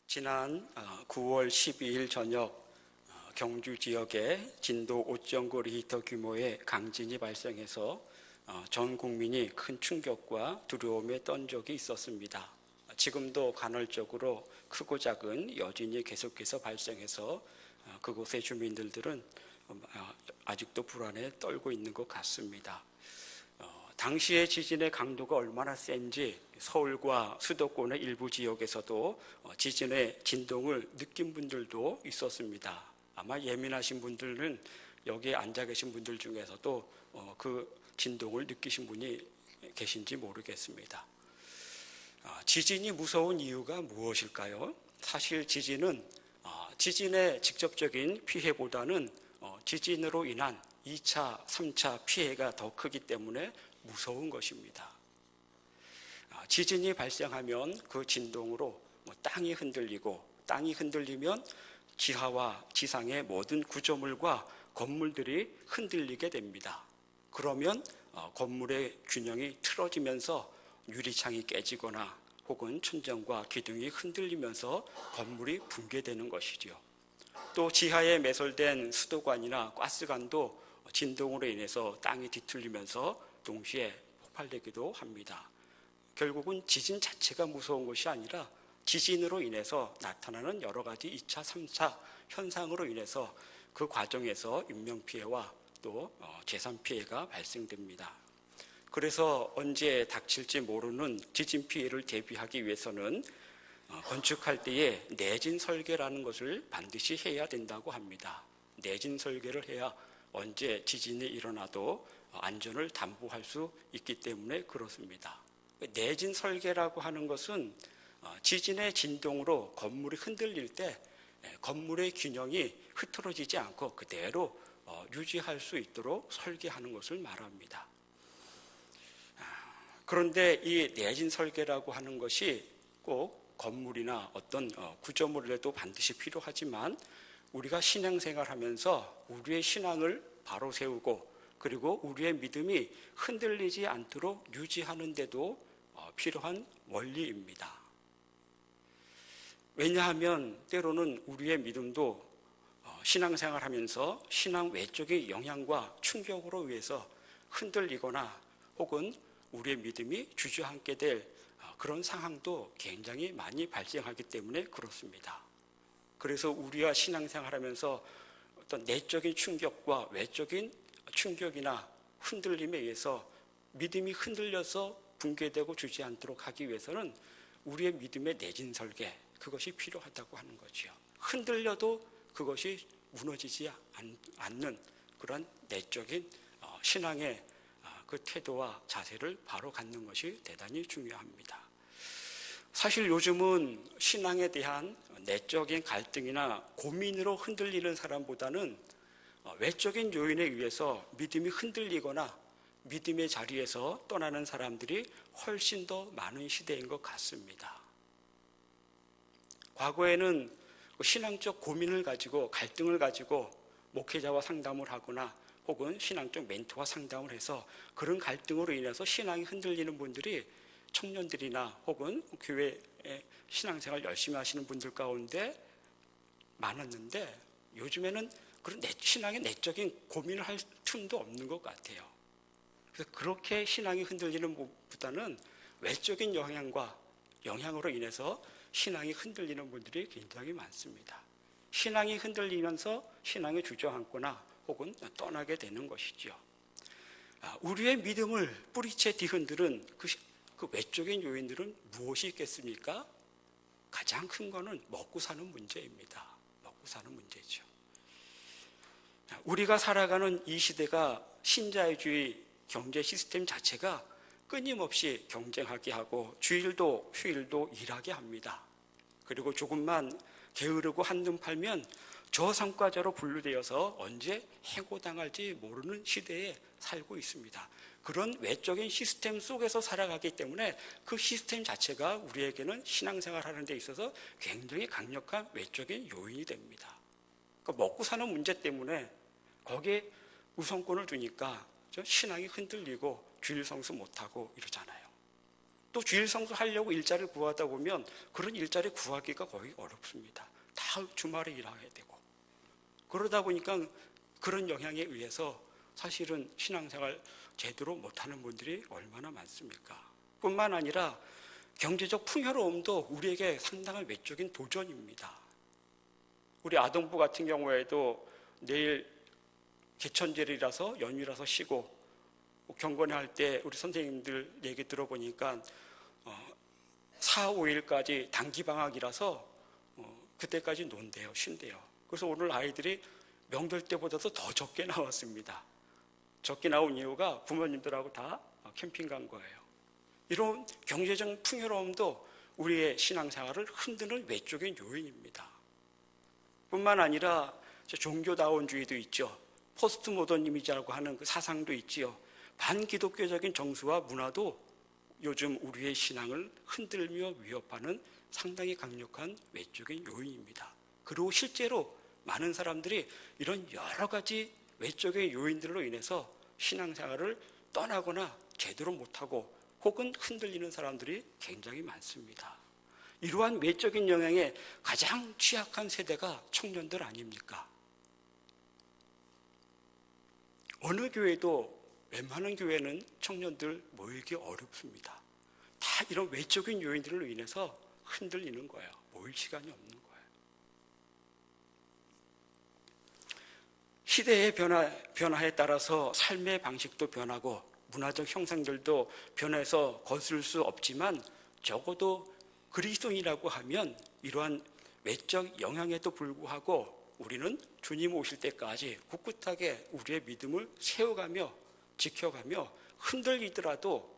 지난 9월 12일 저녁 경주 지역에 진도 5.9 리히터 규모의 강진이 발생해서 전 국민이 큰 충격과 두려움에 떤 적이 있었습니다. 지금도 간헐적으로 크고 작은 여진이 계속해서 발생해서 그곳의 주민들은 아직도 불안에 떨고 있는 것 같습니다. 당시의 지진의 강도가 얼마나 센지 서울과 수도권의 일부 지역에서도 지진의 진동을 느낀 분들도 있었습니다. 아마 예민하신 분들은 여기에 앉아 계신 분들 중에서도 그 진동을 느끼신 분이 계신지 모르겠습니다. 지진이 무서운 이유가 무엇일까요? 사실 지진은 지진의 직접적인 피해보다는 지진으로 인한 2차, 3차 피해가 더 크기 때문에 무서운 것입니다. 지진이 발생하면 그 진동으로 땅이 흔들리고, 땅이 흔들리면 지하와 지상의 모든 구조물과 건물들이 흔들리게 됩니다. 그러면 건물의 균형이 틀어지면서 유리창이 깨지거나 혹은 천정과 기둥이 흔들리면서 건물이 붕괴되는 것이죠. 또 지하에 매설된 수도관이나 가스관도 진동으로 인해서 땅이 뒤틀리면서 동시에 폭발되기도 합니다. 결국은 지진 자체가 무서운 것이 아니라 지진으로 인해서 나타나는 여러 가지 2차, 3차 현상으로 인해서 그 과정에서 인명피해와 또 재산 피해가 발생됩니다. 그래서 언제 닥칠지 모르는 지진 피해를 대비하기 위해서는 건축할 때에 내진 설계라는 것을 반드시 해야 된다고 합니다. 내진 설계를 해야 언제 지진이 일어나도 안전을 담보할 수 있기 때문에 그렇습니다. 내진 설계라고 하는 것은 지진의 진동으로 건물이 흔들릴 때 건물의 균형이 흐트러지지 않고 그대로 유지할 수 있도록 설계하는 것을 말합니다. 그런데 이 내진 설계라고 하는 것이 꼭 건물이나 어떤 구조물에도 반드시 필요하지만 우리가 신앙생활하면서 우리의 신앙을 바로 세우고 그리고 우리의 믿음이 흔들리지 않도록 유지하는 데도 필요한 원리입니다. 왜냐하면 때로는 우리의 믿음도 신앙생활하면서 신앙 외적의 영향과 충격으로 의해서 흔들리거나 혹은 우리의 믿음이 주저앉게 될 그런 상황도 굉장히 많이 발생하기 때문에 그렇습니다. 그래서 우리가 신앙생활하면서 어떤 내적인 충격과 외적인 충격이나 흔들림에 의해서 믿음이 흔들려서 붕괴되고 주저앉도록 하기 위해서는 우리의 믿음의 내진 설계, 그것이 필요하다고 하는 거죠. 흔들려도 그것이 무너지지 않는 그런 내적인 신앙의 그 태도와 자세를 바로 갖는 것이 대단히 중요합니다. 사실 요즘은 신앙에 대한 내적인 갈등이나 고민으로 흔들리는 사람보다는 외적인 요인에 의해서 믿음이 흔들리거나 믿음의 자리에서 떠나는 사람들이 훨씬 더 많은 시대인 것 같습니다. 과거에는 신앙적 고민을 가지고 갈등을 가지고 목회자와 상담을 하거나 혹은 신앙적 멘토와 상담을 해서 그런 갈등으로 인해서 신앙이 흔들리는 분들이 청년들이나 혹은 교회에 신앙생활 열심히 하시는 분들 가운데 많았는데 요즘에는 그런 신앙의 내적인 고민을 할 틈도 없는 것 같아요. 그래서 그렇게 신앙이 흔들리는 것보다는 외적인 영향으로 인해서 신앙이 흔들리는 분들이 굉장히 많습니다. 신앙이 흔들리면서 신앙이 주저앉거나 혹은 떠나게 되는 것이죠. 우리의 믿음을 뿌리채 뒤흔드는 그 외적인 요인들은 무엇이 있겠습니까? 가장 큰 거는 먹고 사는 문제입니다. 먹고 사는 문제죠. 우리가 살아가는 이 시대가 신자유주의 경제 시스템 자체가 끊임없이 경쟁하게 하고 주일도 휴일도 일하게 합니다. 그리고 조금만 게으르고 한눈 팔면 저성과자로 분류되어서 언제 해고당할지 모르는 시대에 살고 있습니다. 그런 외적인 시스템 속에서 살아가기 때문에 그 시스템 자체가 우리에게는 신앙생활하는 데 있어서 굉장히 강력한 외적인 요인이 됩니다. 그러니까 먹고 사는 문제 때문에 거기에 우선권을 두니까 신앙이 흔들리고 주일 성수 못하고 이러잖아요. 또 주일 성수하려고 일자리를 구하다 보면 그런 일자리 구하기가 거의 어렵습니다. 다 주말에 일해야 되고. 그러다 보니까 그런 영향에 의해서 사실은 신앙생활 제대로 못하는 분들이 얼마나 많습니까? 뿐만 아니라 경제적 풍요로움도 우리에게 상당한 외적인 도전입니다. 우리 아동부 같은 경우에도 내일 개천절이라서 연휴라서 쉬고, 경건회 할 때 우리 선생님들 얘기 들어보니까 4, 5일까지 단기 방학이라서 그때까지 논대요, 쉰대요. 그래서 오늘 아이들이 명절 때보다도 더 적게 나왔습니다. 적게 나온 이유가 부모님들하고 다 캠핑 간 거예요. 이런 경제적 풍요로움도 우리의 신앙생활을 흔드는 외적인 요인입니다. 뿐만 아니라 종교다원주의도 있죠. 포스트 모더니즘이라고 하는 그 사상도 있지요. 반기독교적인 정수와 문화도 요즘 우리의 신앙을 흔들며 위협하는 상당히 강력한 외적인 요인입니다. 그리고 실제로 많은 사람들이 이런 여러 가지 외적인 요인들로 인해서 신앙생활을 떠나거나 제대로 못하고 혹은 흔들리는 사람들이 굉장히 많습니다. 이러한 외적인 영향에 가장 취약한 세대가 청년들 아닙니까? 어느 교회도 웬만한 교회는 청년들 모이기 어렵습니다. 다 이런 외적인 요인들로 인해서 흔들리는 거예요. 모일 시간이 없는 거예요. 시대의 변화에 따라서 삶의 방식도 변하고 문화적 형상들도 변해서 거스를 수 없지만, 적어도 그리스도인이라고 하면 이러한 외적 영향에도 불구하고 우리는 주님 오실 때까지 꿋꿋하게 우리의 믿음을 세워가며 지켜가며 흔들리더라도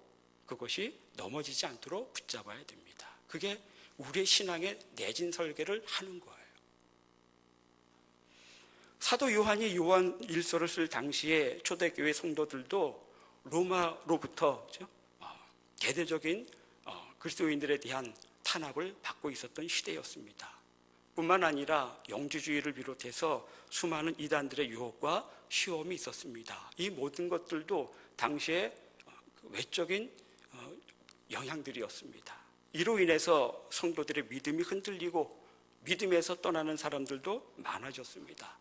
그것이 넘어지지 않도록 붙잡아야 됩니다. 그게 우리의 신앙의 내진 설계를 하는 거예요. 사도 요한이 요한 일서를 쓸 당시에 초대교회 성도들도 로마로부터 대대적인 그리스도인들에 대한 탄압을 받고 있었던 시대였습니다. 뿐만 아니라 영주주의를 비롯해서 수많은 이단들의 유혹과 시험이 있었습니다. 이 모든 것들도 당시의 외적인 영향들이었습니다. 이로 인해서 성도들의 믿음이 흔들리고 믿음에서 떠나는 사람들도 많아졌습니다.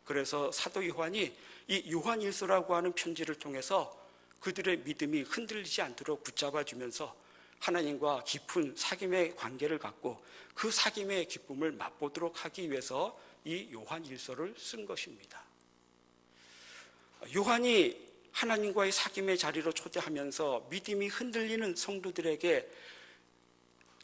그래서 사도 요한이 이 요한일서라고 하는 편지를 통해서 그들의 믿음이 흔들리지 않도록 붙잡아주면서 하나님과 깊은 사귐의 관계를 갖고 그 사귐의 기쁨을 맛보도록 하기 위해서 이 요한일서를 쓴 것입니다. 요한이 하나님과의 사귐의 자리로 초대하면서 믿음이 흔들리는 성도들에게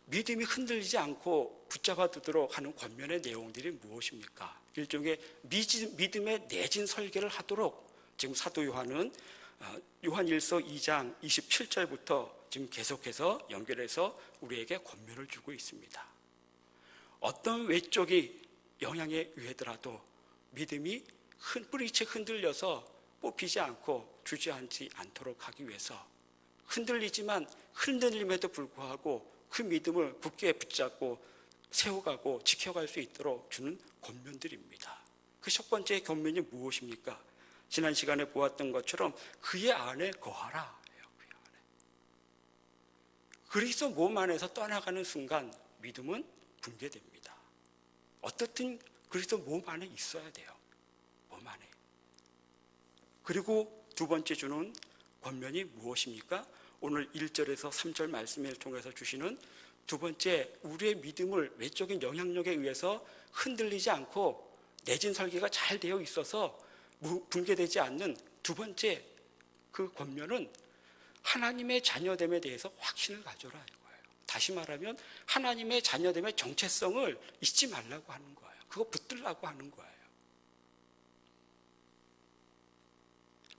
믿음이 흔들리지 않고 붙잡아두도록 하는 권면의 내용들이 무엇입니까? 일종의 믿음의 내진 설계를 하도록 지금 사도 요한은 요한일서 2장 27절부터 지금 계속해서 연결해서 우리에게 권면을 주고 있습니다. 어떤 외적인 영향에 의하더라도 믿음이 뿌리채 흔들려서 뽑히지 않고 주저앉지 않도록 하기 위해서 흔들리지만 흔들림에도 불구하고 그 믿음을 굳게 붙잡고 세워가고 지켜갈 수 있도록 주는 권면들입니다. 그 첫 번째 권면이 무엇입니까? 지난 시간에 보았던 것처럼 그의 안에 거하라. 그 안에. 그리스도 몸 안에서 떠나가는 순간 믿음은 붕괴됩니다. 어떻든 그리스도 몸 안에 있어야 돼요. 몸 안에. 그리고 두 번째 주는 권면이 무엇입니까? 오늘 1절에서 3절 말씀을 통해서 주시는 두 번째, 우리의 믿음을 외적인 영향력에 의해서 흔들리지 않고 내진 설계가 잘 되어 있어서 붕괴되지 않는 두 번째 그 권면은 하나님의 자녀됨에 대해서 확신을 가져라 이거예요. 다시 말하면 하나님의 자녀됨의 정체성을 잊지 말라고 하는 거예요. 그거 붙들라고 하는 거예요.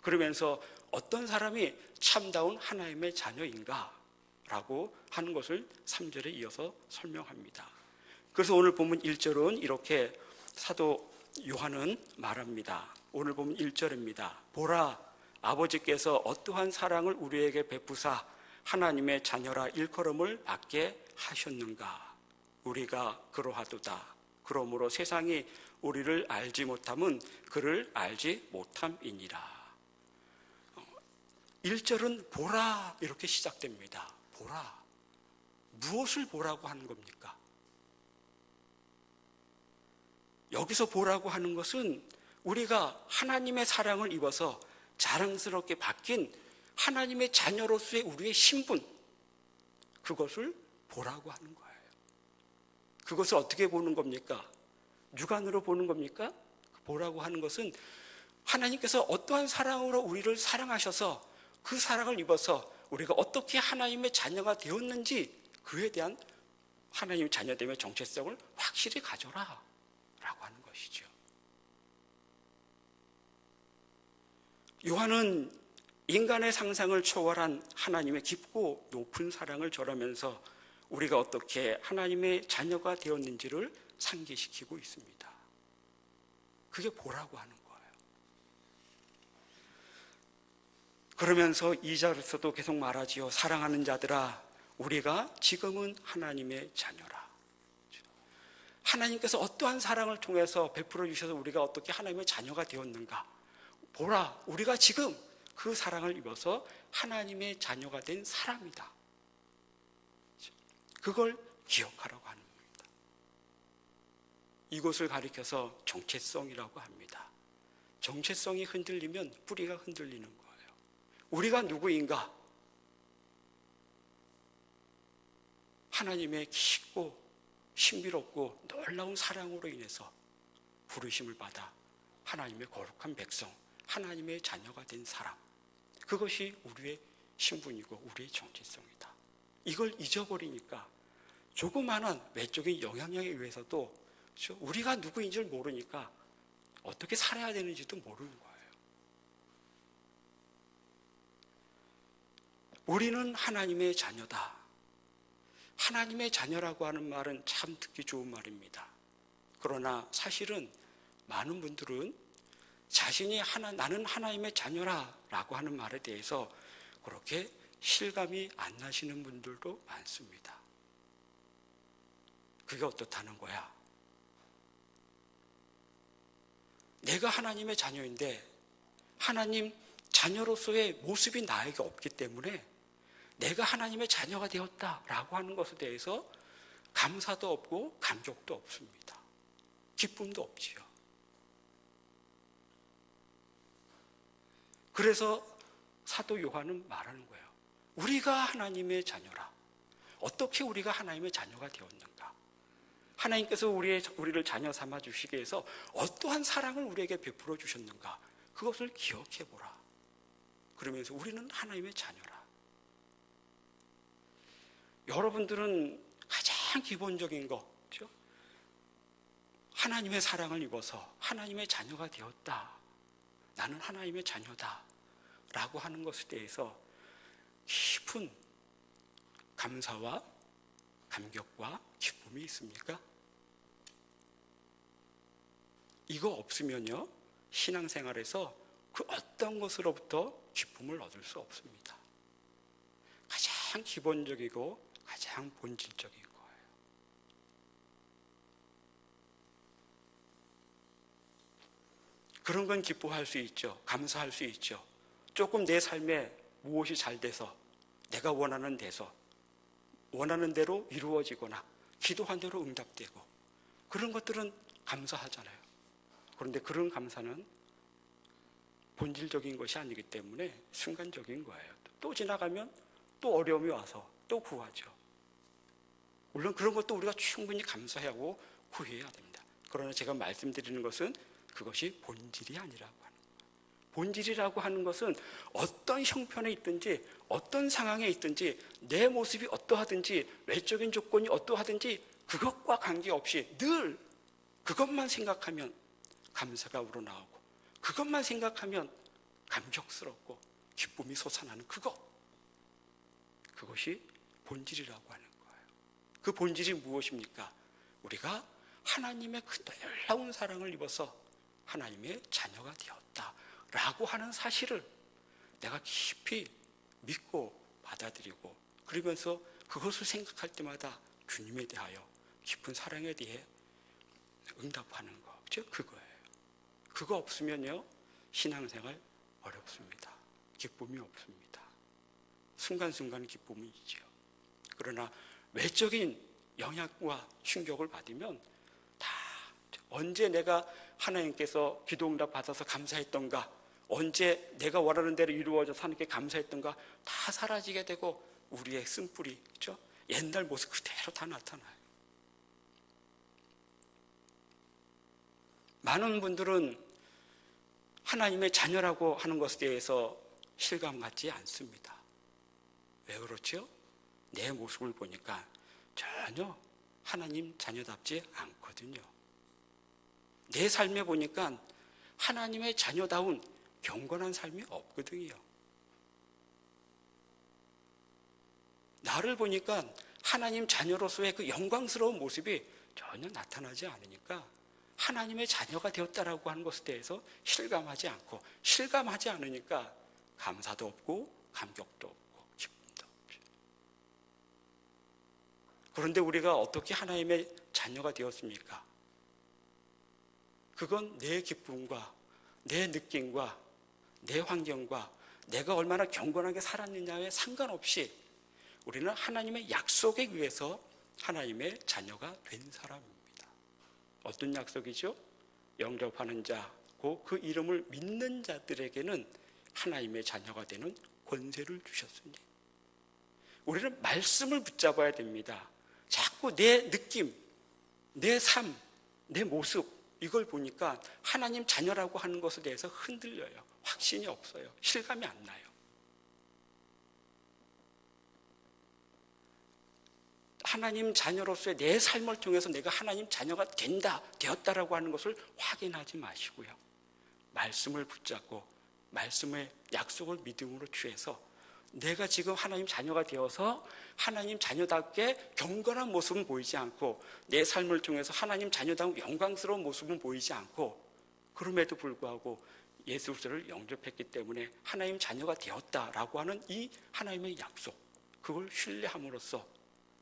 그러면서 어떤 사람이 참다운 하나님의 자녀인가? 라고 하는 것을 3절에 이어서 설명합니다. 그래서 오늘 본문 1절은 이렇게 사도 요한은 말합니다. 오늘 본문 1절입니다. 보라, 아버지께서 어떠한 사랑을 우리에게 베푸사 하나님의 자녀라 일컬음을 받게 하셨는가? 우리가 그러하도다. 그러므로 세상이 우리를 알지 못함은 그를 알지 못함이니라. 1절은 보라 이렇게 시작됩니다. 보라. 무엇을 보라고 하는 겁니까? 여기서 보라고 하는 것은 우리가 하나님의 사랑을 입어서 자랑스럽게 바뀐 하나님의 자녀로서의 우리의 신분, 그것을 보라고 하는 거예요. 그것을 어떻게 보는 겁니까? 육안으로 보는 겁니까? 보라고 하는 것은 하나님께서 어떠한 사랑으로 우리를 사랑하셔서 그 사랑을 입어서 우리가 어떻게 하나님의 자녀가 되었는지 그에 대한 하나님의 자녀됨의 정체성을 확실히 가져라 라고 하는 것이죠. 요한은 인간의 상상을 초월한 하나님의 깊고 높은 사랑을 전하면서 우리가 어떻게 하나님의 자녀가 되었는지를 상기시키고 있습니다. 그게 보라고 하는 거예요. 그러면서 2절에서도 계속 말하지요. 사랑하는 자들아, 우리가 지금은 하나님의 자녀라. 하나님께서 어떠한 사랑을 통해서 베풀어 주셔서 우리가 어떻게 하나님의 자녀가 되었는가. 보라, 우리가 지금 그 사랑을 입어서 하나님의 자녀가 된 사람이다. 그걸 기억하라고 하는 겁니다. 이것을 가리켜서 정체성이라고 합니다. 정체성이 흔들리면 뿌리가 흔들리는 거예요. 우리가 누구인가? 하나님의 깊고 신비롭고 놀라운 사랑으로 인해서 부르심을 받아 하나님의 거룩한 백성, 하나님의 자녀가 된 사람, 그것이 우리의 신분이고 우리의 정체성이다. 이걸 잊어버리니까 조그마한 외적인 영향력에 의해서도 우리가 누구인지를 모르니까 어떻게 살아야 되는지도 모르는 거예요. 우리는 하나님의 자녀다. 하나님의 자녀라고 하는 말은 참 듣기 좋은 말입니다. 그러나 사실은 많은 분들은 자신이 나는 하나님의 자녀라고 하는 말에 대해서 그렇게 실감이 안 나시는 분들도 많습니다. 그게 어떻다는 거야? 내가 하나님의 자녀인데 하나님 자녀로서의 모습이 나에게 없기 때문에 내가 하나님의 자녀가 되었다라고 하는 것에 대해서 감사도 없고 감격도 없습니다. 기쁨도 없지요. 그래서 사도 요한은 말하는 거예요. 우리가 하나님의 자녀라. 어떻게 우리가 하나님의 자녀가 되었는가? 하나님께서 우리를 자녀 삼아 주시기 위해서 어떠한 사랑을 우리에게 베풀어 주셨는가? 그것을 기억해 보라. 그러면서 우리는 하나님의 자녀라. 여러분들은 가장 기본적인 거죠. 하나님의 사랑을 입어서 하나님의 자녀가 되었다. 나는 하나님의 자녀다. 라고 하는 것에 대해서 깊은 감사와 감격과 기쁨이 있습니까? 이거 없으면요, 신앙생활에서 그 어떤 것으로부터 기쁨을 얻을 수 없습니다. 가장 기본적이고 가장 본질적인 거예요. 그런 건 기뻐할 수 있죠. 감사할 수 있죠. 조금 내 삶에 무엇이 잘 돼서 내가 원하는 대로 이루어지거나 기도한 대로 응답되고 그런 것들은 감사하잖아요. 그런데 그런 감사는 본질적인 것이 아니기 때문에 순간적인 거예요. 또 지나가면 또 어려움이 와서 또 구하죠. 물론 그런 것도 우리가 충분히 감사하고 구해야 됩니다. 그러나 제가 말씀드리는 것은 그것이 본질이 아니라고 하는 거예요. 본질이라고 하는 것은 어떤 형편에 있든지 어떤 상황에 있든지 내 모습이 어떠하든지 외적인 조건이 어떠하든지 그것과 관계없이 늘 그것만 생각하면 감사가 우러나오고 그것만 생각하면 감격스럽고 기쁨이 솟아나는 그것이 본질이라고 하는 거예요. 그 본질이 무엇입니까? 우리가 하나님의 그 놀라운 사랑을 입어서 하나님의 자녀가 되었다라고 하는 사실을 내가 깊이 믿고 받아들이고 그러면서 그것을 생각할 때마다 주님에 대하여 깊은 사랑에 대해 응답하는 거, 즉 그거예요. 그거 없으면요 신앙생활 어렵습니다. 기쁨이 없습니다. 순간순간 기쁨이 있죠. 그러나 외적인 영향과 충격을 받으면 다 언제 내가 하나님께서 기도응답 받아서 감사했던가, 언제 내가 원하는 대로 이루어져서 하나님께 감사했던가 다 사라지게 되고 우리의 쓴뿌리, 그렇죠? 옛날 모습 그대로 다 나타나요. 많은 분들은 하나님의 자녀라고 하는 것에 대해서 실감하지 않습니다. 왜 그렇죠? 내 모습을 보니까 전혀 하나님 자녀답지 않거든요. 내 삶에 보니까 하나님의 자녀다운 경건한 삶이 없거든요. 나를 보니까 하나님 자녀로서의 그 영광스러운 모습이 전혀 나타나지 않으니까 하나님의 자녀가 되었다라고 하는 것에 대해서 실감하지 않고, 실감하지 않으니까 감사도 없고 감격도 없고 기쁨도 없죠. 그런데 우리가 어떻게 하나님의 자녀가 되었습니까? 그건 내 기쁨과 내 느낌과 내 환경과 내가 얼마나 경건하게 살았느냐에 상관없이 우리는 하나님의 약속에 의해서 하나님의 자녀가 된 사람입니다. 어떤 약속이죠? 영접하는 자, 그 이름을 믿는 자들에게는 하나님의 자녀가 되는 권세를 주셨으니. 우리는 말씀을 붙잡아야 됩니다. 자꾸 내 느낌, 내 삶, 내 모습, 이걸 보니까 하나님 자녀라고 하는 것에 대해서 흔들려요. 확신이 없어요. 실감이 안 나요. 하나님 자녀로서의 내 삶을 통해서 내가 하나님 자녀가 되었다라고 하는 것을 확인하지 마시고요. 말씀을 붙잡고 말씀의 약속을 믿음으로 취해서 내가 지금 하나님 자녀가 되어서 하나님 자녀답게 경건한 모습은 보이지 않고 내 삶을 통해서 하나님 자녀다운 영광스러운 모습은 보이지 않고, 그럼에도 불구하고 예수 그리스도를 영접했기 때문에 하나님 자녀가 되었다라고 하는 이 하나님의 약속, 그걸 신뢰함으로써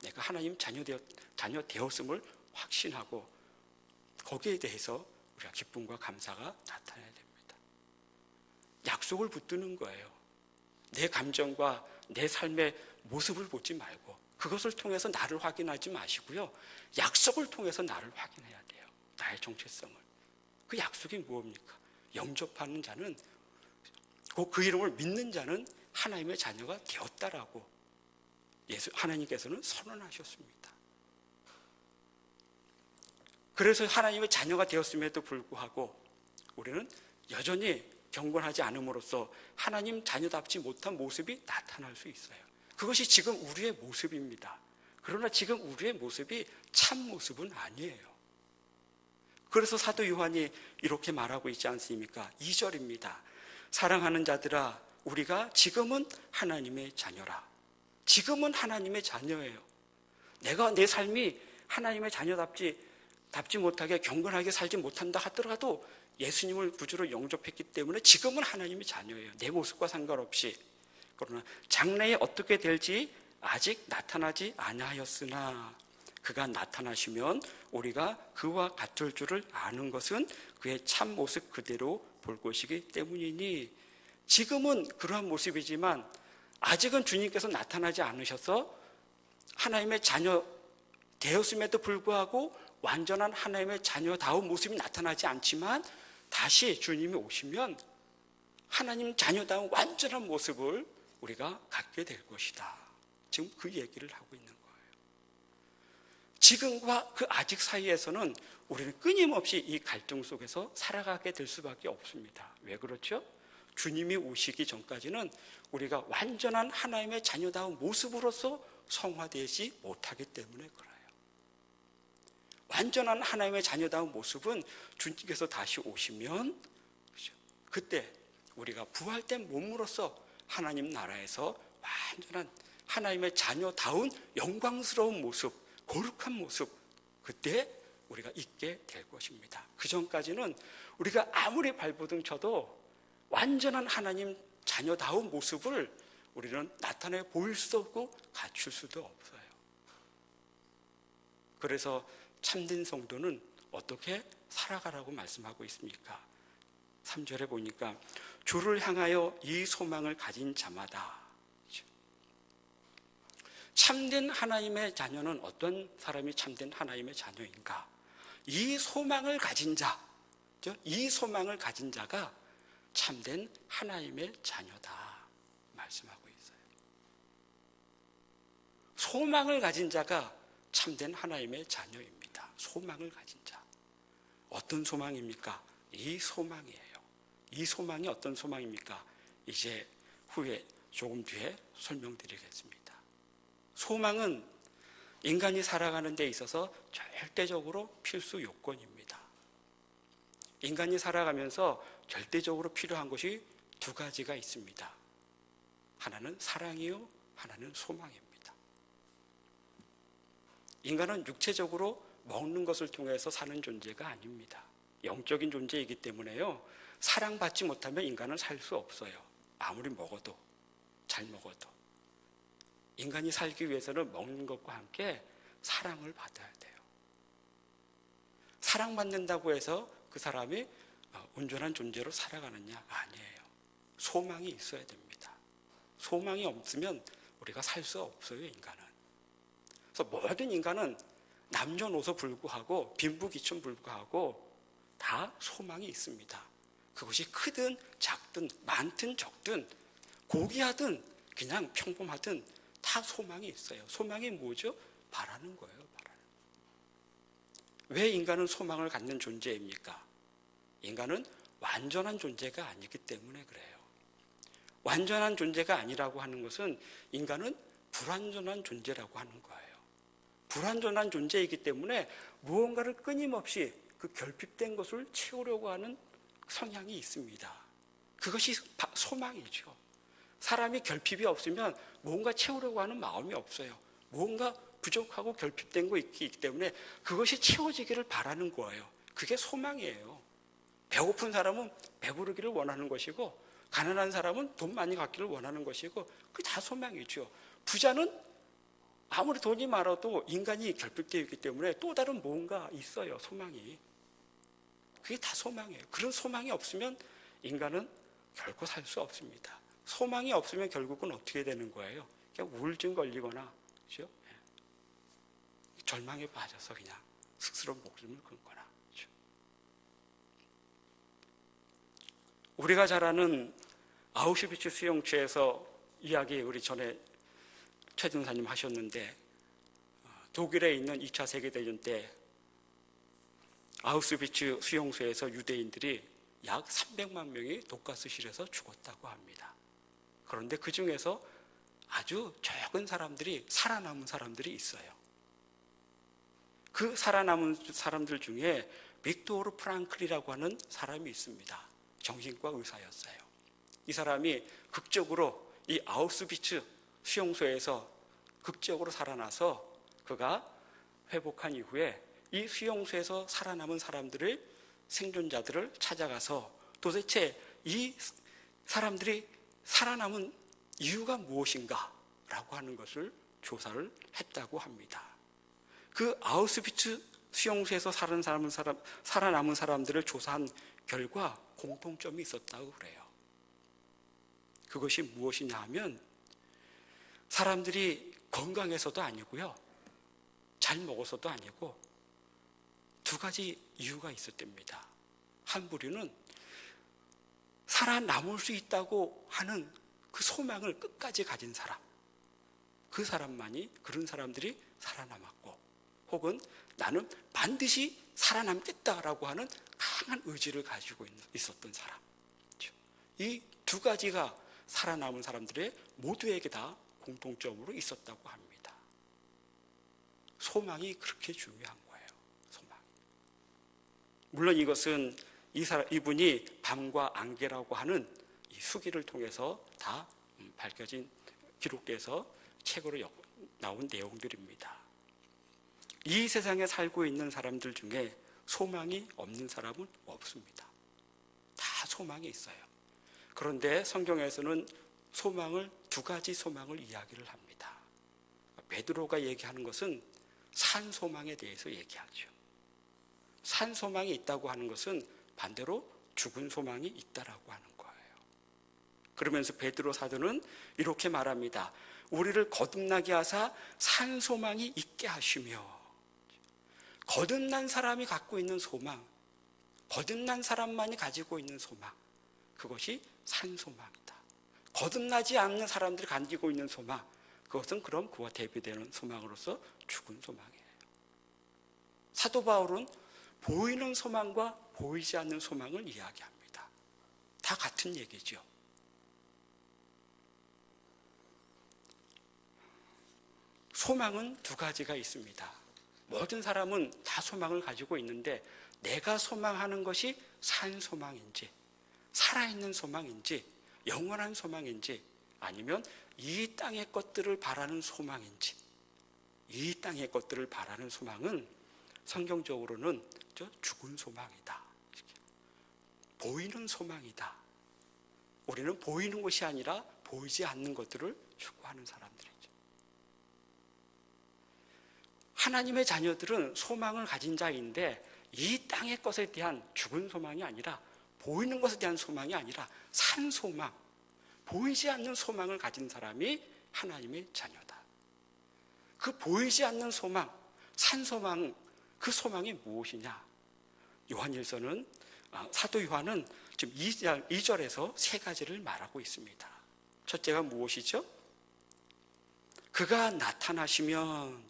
내가 하나님 자녀 되었음을 확신하고 거기에 대해서 우리가 기쁨과 감사가 나타나야 됩니다. 약속을 붙드는 거예요. 내 감정과 내 삶의 모습을 보지 말고 그것을 통해서 나를 확인하지 마시고요. 약속을 통해서 나를 확인해야 돼요. 나의 정체성을. 그 약속이 무엇입니까? 영접하는 자는, 그 이름을 믿는 자는 하나님의 자녀가 되었다라고 하나님께서는 선언하셨습니다. 그래서 하나님의 자녀가 되었음에도 불구하고 우리는 여전히 경건하지 않음으로써 하나님 자녀답지 못한 모습이 나타날 수 있어요. 그것이 지금 우리의 모습입니다. 그러나 지금 우리의 모습이 참 모습은 아니에요. 그래서 사도 요한이 이렇게 말하고 있지 않습니까? 2절입니다. 사랑하는 자들아, 우리가 지금은 하나님의 자녀라. 지금은 하나님의 자녀예요. 내가 내 삶이 하나님의 자녀답지 못하게 경건하게 살지 못한다 하더라도 예수님을 구주로 영접했기 때문에 지금은 하나님의 자녀예요. 내 모습과 상관없이. 그러나 장래에 어떻게 될지 아직 나타나지 아니하였으나 그가 나타나시면 우리가 그와 같을 줄을 아는 것은 그의 참 모습 그대로 볼 것이기 때문이니, 지금은 그러한 모습이지만 아직은 주님께서 나타나지 않으셔서 하나님의 자녀 되었음에도 불구하고 완전한 하나님의 자녀다운 모습이 나타나지 않지만 다시 주님이 오시면 하나님 자녀다운 완전한 모습을 우리가 갖게 될 것이다. 지금 그 얘기를 하고 있는 거예요. 지금과 그 아직 사이에서는 우리는 끊임없이 이 갈등 속에서 살아가게 될 수밖에 없습니다. 왜 그렇죠? 주님이 오시기 전까지는 우리가 완전한 하나님의 자녀다운 모습으로서 성화되지 못하기 때문에 그래요. 완전한 하나님의 자녀다운 모습은 주님께서 다시 오시면 그때 우리가 부활된 몸으로서 하나님 나라에서 완전한 하나님의 자녀다운 영광스러운 모습, 거룩한 모습, 그때 우리가 있게 될 것입니다. 그 전까지는 우리가 아무리 발버둥 쳐도 완전한 하나님 자녀다운 모습을 우리는 나타내 보일 수도 없고 갖출 수도 없어요. 그래서 참된 성도는 어떻게 살아가라고 말씀하고 있습니까? 3절에 보니까 주를 향하여 이 소망을 가진 자마다, 참된 하나님의 자녀는 어떤 사람이 참된 하나님의 자녀인가? 이 소망을 가진 자, 이 소망을 가진 자가 참된 하나님의 자녀다 말씀하고 있어요. 소망을 가진 자가 참된 하나님의 자녀입니다. 소망을 가진 자. 어떤 소망입니까? 이 소망이에요. 이 소망이 어떤 소망입니까? 이제 후에 조금 뒤에 설명드리겠습니다. 소망은 인간이 살아가는 데 있어서 절대적으로 필수 요건입니다. 인간이 살아가면서 절대적으로 필요한 것이 두 가지가 있습니다. 하나는 사랑이요, 하나는 소망입니다. 인간은 육체적으로 먹는 것을 통해서 사는 존재가 아닙니다. 영적인 존재이기 때문에요, 사랑받지 못하면 인간은 살 수 없어요. 아무리 먹어도, 잘 먹어도. 인간이 살기 위해서는 먹는 것과 함께 사랑을 받아야 돼요. 사랑받는다고 해서 그 사람이 온전한 존재로 살아가느냐? 아니에요. 소망이 있어야 됩니다. 소망이 없으면 우리가 살 수 없어요, 인간은. 그래서 모든 인간은 남녀노소 불구하고 빈부귀천 불구하고 다 소망이 있습니다. 그것이 크든 작든 많든 적든 고귀하든 그냥 평범하든 다 소망이 있어요. 소망이 뭐죠? 바라는 거예요. 바라는. 왜 인간은 소망을 갖는 존재입니까? 인간은 완전한 존재가 아니기 때문에 그래요. 완전한 존재가 아니라고 하는 것은 인간은 불완전한 존재라고 하는 거예요. 불완전한 존재이기 때문에 무언가를 끊임없이 그 결핍된 것을 채우려고 하는 성향이 있습니다. 그것이 소망이죠. 사람이 결핍이 없으면 뭔가 채우려고 하는 마음이 없어요. 뭔가 부족하고 결핍된 거 있기 때문에 그것이 채워지기를 바라는 거예요. 그게 소망이에요. 배고픈 사람은 배부르기를 원하는 것이고, 가난한 사람은 돈 많이 갖기를 원하는 것이고, 그게 다 소망이죠. 부자는 아무리 돈이 많아도 인간이 결핍되어 있기 때문에 또 다른 뭔가 있어요, 소망이. 그게 다 소망이에요. 그런 소망이 없으면 인간은 결코 살 수 없습니다. 소망이 없으면 결국은 어떻게 되는 거예요? 그냥 우울증 걸리거나, 그렇죠? 절망에 빠져서 그냥 스스로 목숨을 끊거나. 그렇죠? 우리가 잘 아는 아우슈비츠 수용소에서 이야기 우리 전에 최 전사님 하셨는데, 독일에 있는 2차 세계대전 때 아우슈비츠 수용소에서 유대인들이 약 300만 명이 독가스실에서 죽었다고 합니다. 그런데 그 중에서 아주 적은 사람들이, 살아남은 사람들이 있어요. 그 살아남은 사람들 중에 빅토르 프랑클이라고 하는 사람이 있습니다. 정신과 의사였어요. 이 사람이 극적으로 이 아우슈비츠 수용소에서 극적으로 살아나서 그가 회복한 이후에 이 수용소에서 살아남은 사람들을, 생존자들을 찾아가서 도대체 이 사람들이 살아남은 이유가 무엇인가 라고 하는 것을 조사를 했다고 합니다. 그 아우슈비츠 수용소에서 살아남은 사람들을 조사한 결과 공통점이 있었다고 그래요. 그것이 무엇이냐 하면, 사람들이 건강해서도 아니고요, 잘 먹어서도 아니고, 두 가지 이유가 있었답니다. 한 부류는 살아남을 수 있다고 하는 그 소망을 끝까지 가진 사람, 그 사람만이, 그런 사람들이 살아남았고, 혹은 나는 반드시 살아남겠다라고 하는 강한 의지를 가지고 있었던 사람. 이 두 가지가 살아남은 사람들의 모두에게 다 공통점으로 있었다고 합니다. 소망이 그렇게 중요한 거예요. 소망. 물론 이것은 이분이 밤과 안개라고 하는 이 수기를 통해서 다 밝혀진, 기록돼서 책으로 나온 내용들입니다. 이 세상에 살고 있는 사람들 중에 소망이 없는 사람은 없습니다. 다 소망이 있어요. 그런데 성경에서는 소망을, 두 가지 소망을 이야기를 합니다. 베드로가 얘기하는 것은 산 소망에 대해서 얘기하죠. 산 소망이 있다고 하는 것은 반대로 죽은 소망이 있다라고 하는 거예요. 그러면서 베드로 사도는 이렇게 말합니다. 우리를 거듭나게 하사 산 소망이 있게 하시며, 거듭난 사람이 갖고 있는 소망, 거듭난 사람만이 가지고 있는 소망, 그것이 산 소망이다. 거듭나지 않는 사람들이 가지고 있는 소망, 그것은 그럼 그와 대비되는 소망으로서 죽은 소망이에요. 사도 바울은 보이는 소망과 보이지 않는 소망을 이야기합니다. 다 같은 얘기죠. 소망은 두 가지가 있습니다. 모든 사람은 다 소망을 가지고 있는데, 내가 소망하는 것이 산 소망인지, 살아있는 소망인지, 영원한 소망인지, 아니면 이 땅의 것들을 바라는 소망인지. 이 땅의 것들을 바라는 소망은 성경적으로는 죽은 소망이다, 보이는 소망이다. 우리는 보이는 것이 아니라 보이지 않는 것들을 추구하는 사람들이죠. 하나님의 자녀들은 소망을 가진 자인데, 이 땅의 것에 대한 죽은 소망이 아니라, 보이는 것에 대한 소망이 아니라 산 소망, 보이지 않는 소망을 가진 사람이 하나님의 자녀다. 그 보이지 않는 소망, 산 소망, 그 소망이 무엇이냐? 요한일서는, 사도 요한은 지금 2절에서 세 가지를 말하고 있습니다. 첫째가 무엇이죠? 그가 나타나시면,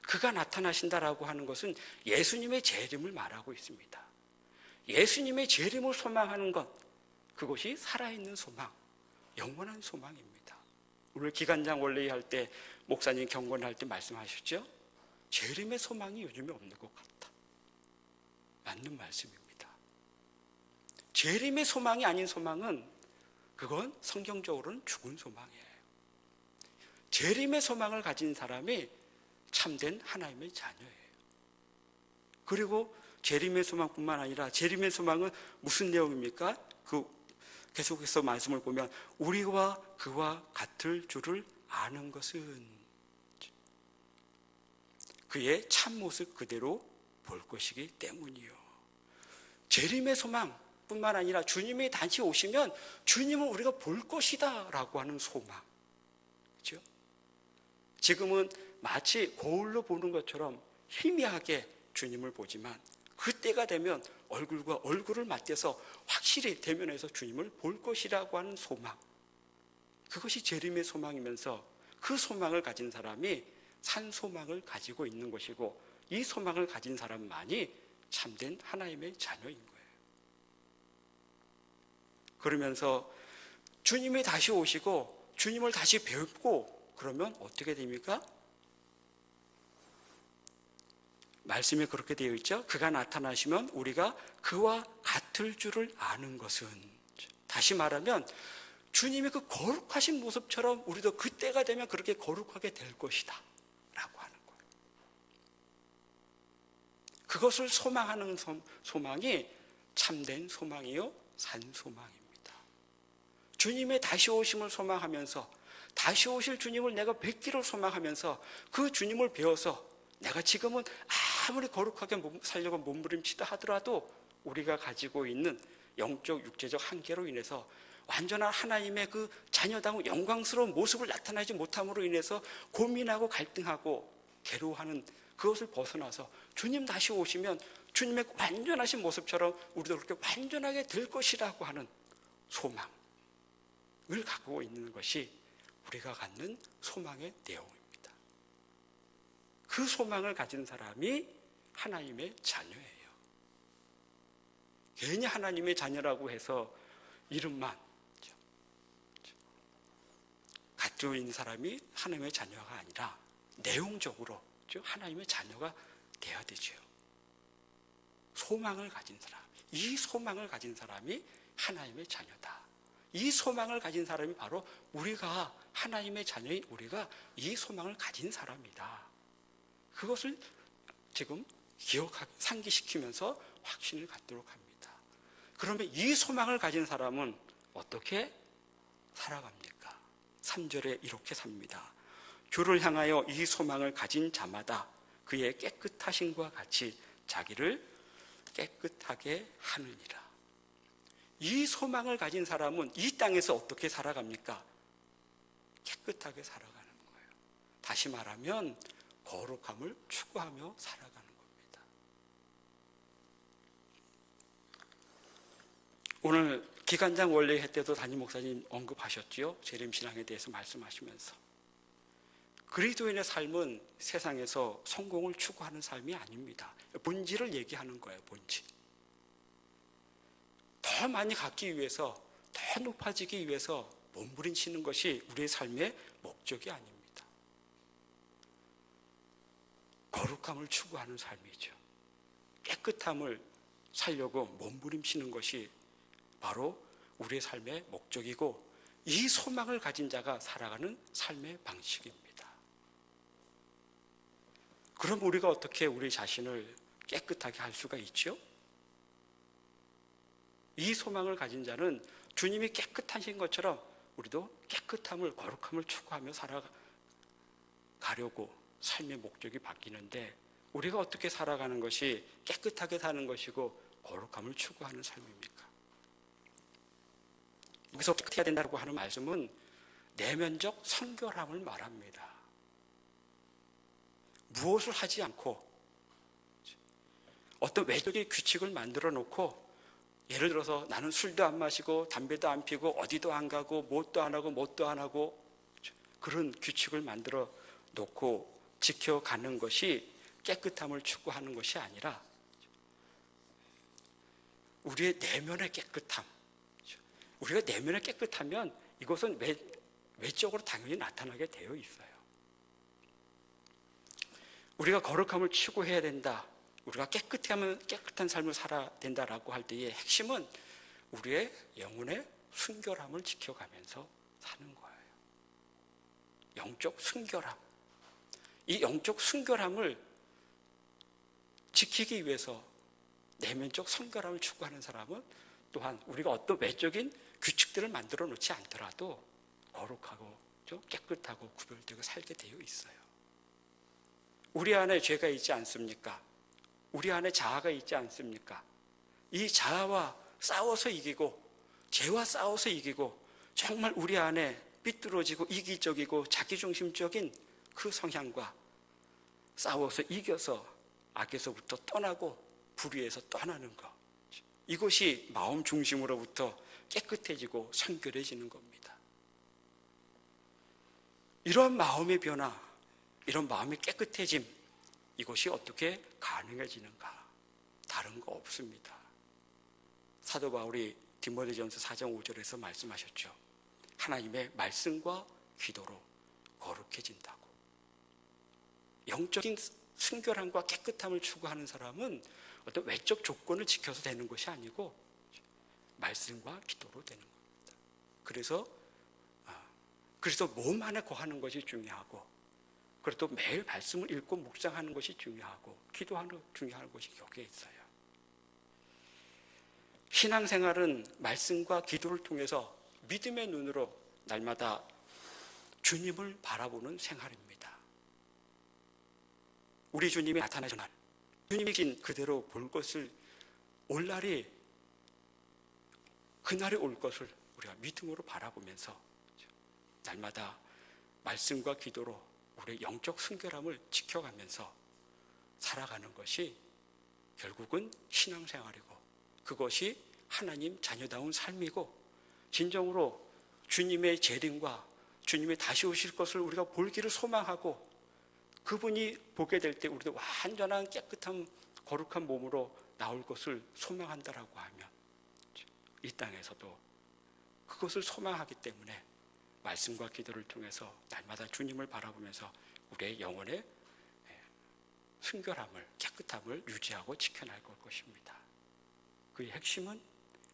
그가 나타나신다라고 하는 것은 예수님의 재림을 말하고 있습니다. 예수님의 재림을 소망하는 것, 그것이 살아있는 소망, 영원한 소망입니다. 오늘 기간장 원래히 할 때 목사님 경건할 때 말씀하셨죠? 재림의 소망이 요즘에 없는 것 같다. 맞는 말씀입니다. 재림의 소망이 아닌 소망은, 그건 성경적으로는 죽은 소망이에요. 재림의 소망을 가진 사람이 참된 하나님의 자녀예요. 그리고 재림의 소망뿐만 아니라, 재림의 소망은 무슨 내용입니까? 계속해서 말씀을 보면, 우리와 그와 같을 줄을 아는 것은 그의 참모습 그대로 볼 것이기 때문이요. 재림의 소망뿐만 아니라 주님이 다시 오시면 주님을 우리가 볼 것이다 라고 하는 소망. 그렇죠? 지금은 마치 거울로 보는 것처럼 희미하게 주님을 보지만, 그때가 되면 얼굴과 얼굴을 맞대서 확실히 대면해서 주님을 볼 것이라고 하는 소망, 그것이 재림의 소망이면서, 그 소망을 가진 사람이 산 소망을 가지고 있는 것이고, 이 소망을 가진 사람만이 참된 하나님의 자녀인 거예요. 그러면서 주님이 다시 오시고 주님을 다시 뵙고 그러면 어떻게 됩니까? 말씀에 그렇게 되어 있죠. 그가 나타나시면 우리가 그와 같을 줄을 아는 것은, 다시 말하면 주님의 그 거룩하신 모습처럼 우리도 그때가 되면 그렇게 거룩하게 될 것이다 라고 하는 거예요. 그것을 소망하는 소망이 참된 소망이요, 산 소망입니다. 주님의 다시 오심을 소망하면서, 다시 오실 주님을 내가 뵙기를 소망하면서, 그 주님을 배워서 내가 지금은 아무리 거룩하게 살려고 몸부림치다 하더라도 우리가 가지고 있는 영적 육체적 한계로 인해서 완전한 하나님의 그 자녀다운 영광스러운 모습을 나타내지 못함으로 인해서 고민하고 갈등하고 괴로워하는, 그것을 벗어나서 주님 다시 오시면 주님의 완전하신 모습처럼 우리도 그렇게 완전하게 될 것이라고 하는 소망을 갖고 있는 것이 우리가 갖는 소망의 내용입니다. 그 소망을 가진 사람이 하나님의 자녀예요. 괜히 하나님의 자녀라고 해서 이름만 가지고 있는 사람이 하나님의 자녀가 아니라 내용적으로 하나님의 자녀가 되어야 되죠. 소망을 가진 사람, 이 소망을 가진 사람이 하나님의 자녀다. 이 소망을 가진 사람이 바로 우리가, 하나님의 자녀인 우리가 이 소망을 가진 사람이다. 그것을 지금 기억하고 상기시키면서 확신을 갖도록 합니다. 그러면 이 소망을 가진 사람은 어떻게 살아갑니까? 3절에 이렇게 삽니다. 주를 향하여 이 소망을 가진 자마다 그의 깨끗하심과 같이 자기를 깨끗하게 하느니라. 이 소망을 가진 사람은 이 땅에서 어떻게 살아갑니까? 깨끗하게 살아가는 거예요. 다시 말하면 거룩함을 추구하며 살아가는 겁니다. 오늘 기간장 원래회 때도 담임 목사님 언급하셨지요. 재림신앙에 대해서 말씀하시면서 그리스도인의 삶은 세상에서 성공을 추구하는 삶이 아닙니다. 본질을 얘기하는 거예요. 본질. 더 많이 갖기 위해서, 더 높아지기 위해서 몸부림치는 것이 우리의 삶의 목적이 아닙니다. 거룩함을 추구하는 삶이죠. 깨끗함을 살려고 몸부림치는 것이 바로 우리의 삶의 목적이고, 이 소망을 가진 자가 살아가는 삶의 방식입니다. 그럼 우리가 어떻게 우리 자신을 깨끗하게 할 수가 있죠? 이 소망을 가진 자는 주님이 깨끗하신 것처럼 우리도 깨끗함을, 거룩함을 추구하며 살아가려고 삶의 목적이 바뀌는데, 우리가 어떻게 살아가는 것이 깨끗하게 사는 것이고 거룩함을 추구하는 삶입니까? 여기서 깨끗해야 된다고 하는 말씀은 내면적 성결함을 말합니다. 무엇을 하지 않고 어떤 외적인 규칙을 만들어 놓고, 예를 들어서 나는 술도 안 마시고 담배도 안 피고 어디도 안 가고 뭣도 안 하고 뭣도 안 하고, 그런 규칙을 만들어 놓고 지켜가는 것이 깨끗함을 추구하는 것이 아니라 우리의 내면의 깨끗함. 우리가 내면의 깨끗하면 이것은 외적으로 당연히 나타나게 되어 있어요. 우리가 거룩함을 추구해야 된다, 우리가 깨끗한 삶을 살아야 된다라고 할 때의 핵심은 우리의 영혼의 순결함을 지켜가면서 사는 거예요. 영적 순결함. 이 영적 순결함을 지키기 위해서 내면적 순결함을 추구하는 사람은 또한 우리가 어떤 외적인 규칙들을 만들어 놓지 않더라도 거룩하고 좀 깨끗하고 구별되고 살게 되어 있어요. 우리 안에 죄가 있지 않습니까? 우리 안에 자아가 있지 않습니까? 이 자아와 싸워서 이기고, 죄와 싸워서 이기고, 정말 우리 안에 삐뚤어지고 이기적이고 자기중심적인 그 성향과 싸워서 이겨서 악에서부터 떠나고 불의에서 떠나는 것, 이것이 마음 중심으로부터 깨끗해지고 성결해지는 겁니다. 이런 마음의 변화, 이런 마음의 깨끗해짐, 이것이 어떻게 가능해지는가? 다른 거 없습니다. 사도 바울이 디모데전서 4장 5절에서 말씀하셨죠. 하나님의 말씀과 기도로 거룩해진다고. 영적인 순결함과 깨끗함을 추구하는 사람은 어떤 외적 조건을 지켜서 되는 것이 아니고 말씀과 기도로 되는 겁니다. 그래서 몸 안에 거하는 것이 중요하고, 그래도 매일 말씀을 읽고 묵상하는 것이 중요하고, 기도하는 것이 중요한 것이 여기에 있어요. 신앙생활은 말씀과 기도를 통해서 믿음의 눈으로 날마다 주님을 바라보는 생활입니다. 우리 주님이 나타나신 날, 주님이 신 그대로 볼 것을, 그날이 올 것을 우리가 믿음으로 바라보면서 날마다 말씀과 기도로 우리의 영적 순결함을 지켜가면서 살아가는 것이 결국은 신앙생활이고, 그것이 하나님 자녀다운 삶이고, 진정으로 주님의 재림과 주님의 다시 오실 것을 우리가 볼기를 소망하고, 그분이 보게 될 때 우리도 완전한 깨끗한 거룩한 몸으로 나올 것을 소망한다라고 하면, 이 땅에서도 그것을 소망하기 때문에 말씀과 기도를 통해서 날마다 주님을 바라보면서 우리의 영혼의 순결함을, 깨끗함을 유지하고 지켜나갈 것입니다. 그의 핵심은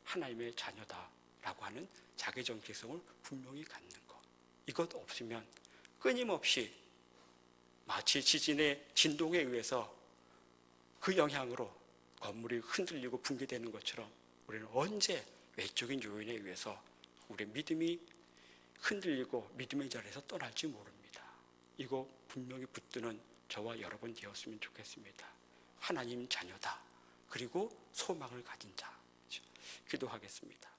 하나님의 자녀다라고 하는 자기정체성을 분명히 갖는 것. 이것 없으면 끊임없이 마치 지진의 진동에 의해서 그 영향으로 건물이 흔들리고 붕괴되는 것처럼 우리는 언제 외적인 요인에 의해서 우리의 믿음이 흔들리고 믿음의 자리에서 떠날지 모릅니다. 이거 분명히 붙드는 저와 여러분 되었으면 좋겠습니다. 하나님 자녀다. 그리고 소망을 가진 자. 기도하겠습니다.